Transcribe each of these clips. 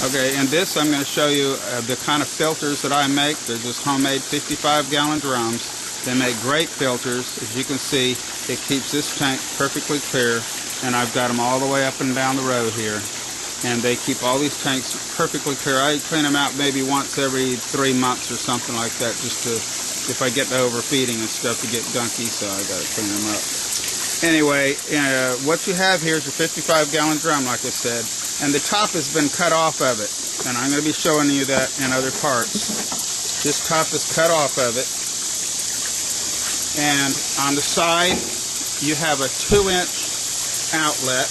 Okay, in this I'm going to show you the kind of filters that I make. They're just homemade 55-gallon drums. They make great filters. As you can see, it keeps this tank perfectly clear, and I've got them all the way up and down the road here. And they keep all these tanks perfectly clear. I clean them out maybe once every 3 months or something like that, just to, if I get to overfeeding and stuff, to get gunky, so I got to clean them up. Anyway, what you have here is a 55-gallon drum, like I said, and the top has been cut off of it, and I'm going to be showing you that in other parts. This top is cut off of it, and on the side you have a 2-inch outlet.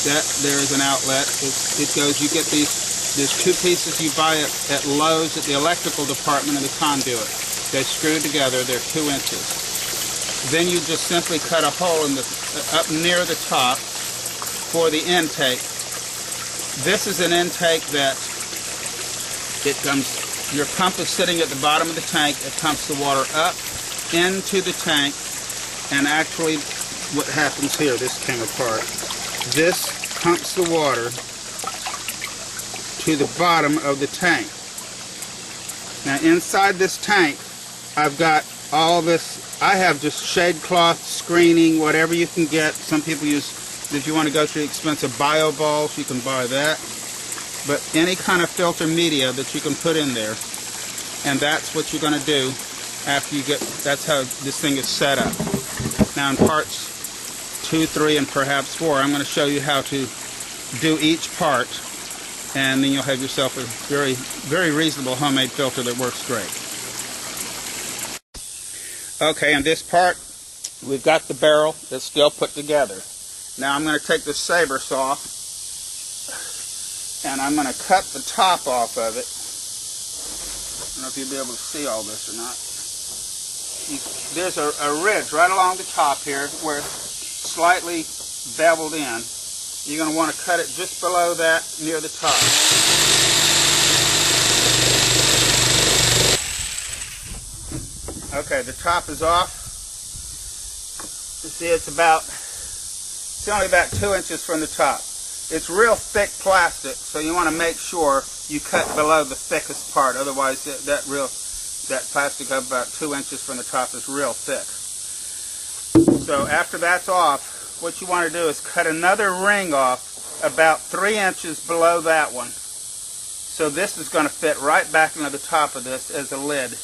There is an outlet. It goes. You get these. There's 2 pieces you buy at Lowe's at the electrical department of the conduit. They screw together. They're 2 inches. Then you just simply cut a hole in up near the top for the intake. This is an intake that it comes. Your pump is sitting at the bottom of the tank. It pumps the water up into the tank, and actually, what happens here? This came apart. This pumps the water to the bottom of the tank. Now inside this tank, I've got all this. I have just shade cloth, screening, whatever you can get. Some people use, if you want to go through expensive bio balls, you can buy that. But any kind of filter media that you can put in there, and that's what you're going to do after you get. That's how this thing is set up. Now in parts 2, 3, and perhaps 4, I'm going to show you how to do each part, and then you'll have yourself a very, very reasonable homemade filter that works great. Okay, in this part, we've got the barrel that's still put together. Now I'm going to take the saber saw, and I'm going to cut the top off of it. I don't know if you'll be able to see all this or not. There's a ridge right along the top here where it's slightly beveled in. You're going to want to cut it just below that near the top. Okay, the top is off. You see, it's only about 2 inches from the top. It's real thick plastic, so you want to make sure you cut below the thickest part. Otherwise, that plastic up about 2 inches from the top is real thick. So after that's off, what you want to do is cut another ring off about 3 inches below that one. So this is going to fit right back into the top of this as a lid.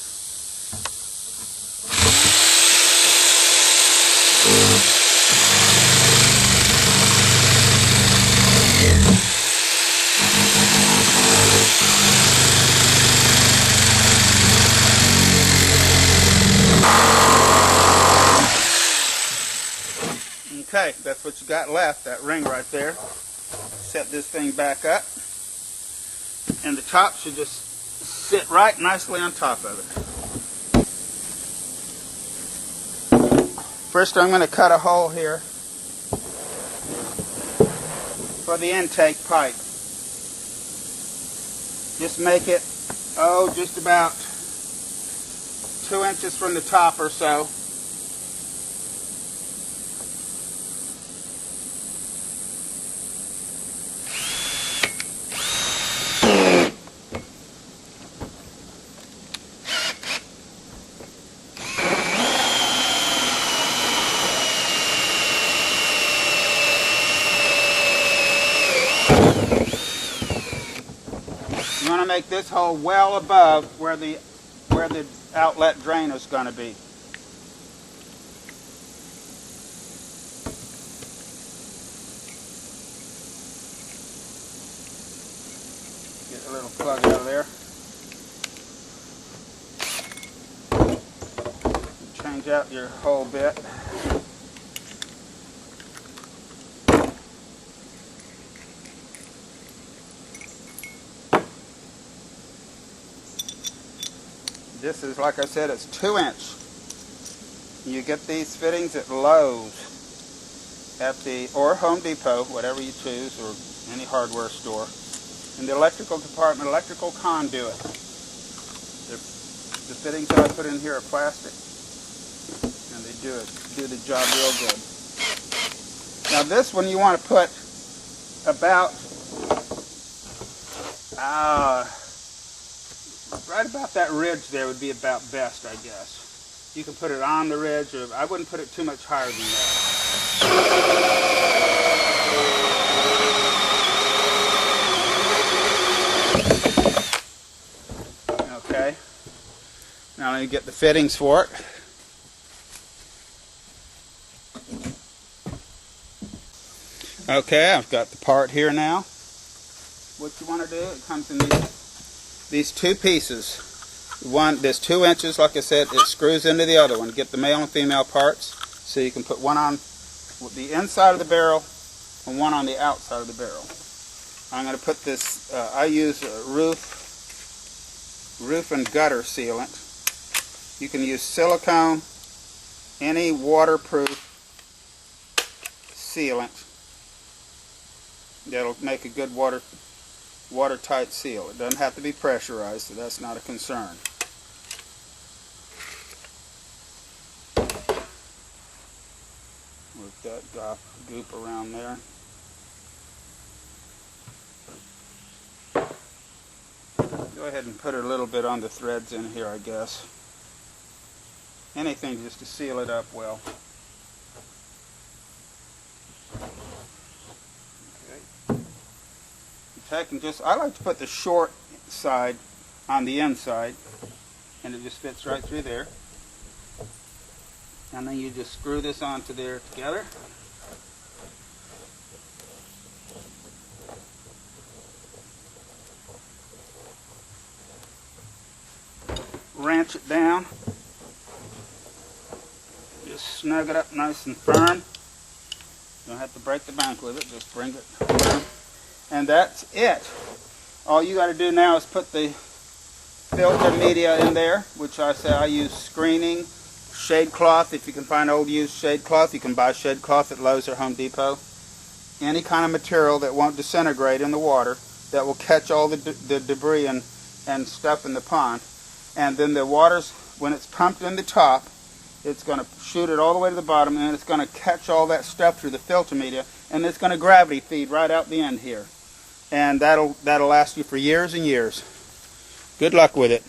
Okay, that's what you got left, that ring right there. Set this thing back up, and the top should just sit right nicely on top of it. First, I'm going to cut a hole here for the intake pipe. Just make it, just about 2 inches from the top or so. You want to make this hole well above where the outlet drain is going to be. Get a little plug out of there. Change out your hole bit. This is, like I said, it's 2 inch. You get these fittings at Lowe's, or Home Depot, whatever you choose, or any hardware store. In the electrical department, electrical conduit. The fittings that I put in here are plastic, and they do the job real good. Now this one you want to put about Right about that ridge there would be about best, I guess. You can put it on the ridge, or I wouldn't put it too much higher than that. Okay. Now let me get the fittings for it. Okay, I've got the part here now. What you want to do, it comes in these two pieces. One, there's 2 inches, like I said, it screws into the other one. Get the male and female parts, so you can put one on the inside of the barrel and one on the outside of the barrel. I'm going to put this, I use roof and gutter sealant. You can use silicone, any waterproof sealant. That'll make a good watertight seal. It doesn't have to be pressurized, so that's not a concern. Work that goop around there. Go ahead and put a little bit on the threads in here, I guess. Anything just to seal it up well. I like to put the short side on the inside, and it just fits right through there. And then you just screw this onto there together. Wrench it down. Just snug it up nice and firm. Don't have to break the bank with it, just bring it firm. And that's it. All you got to do now is put the filter media in there, which I say I use screening, shade cloth. If you can find old used shade cloth, you can buy shade cloth at Lowe's or Home Depot. Any kind of material that won't disintegrate in the water, that will catch all the debris and stuff in the pond. And then the water's, when it's pumped in the top, it's going to shoot it all the way to the bottom, and it's going to catch all that stuff through the filter media, and it's going to gravity feed right out the end here. And that'll last you for years and years. Good luck with it.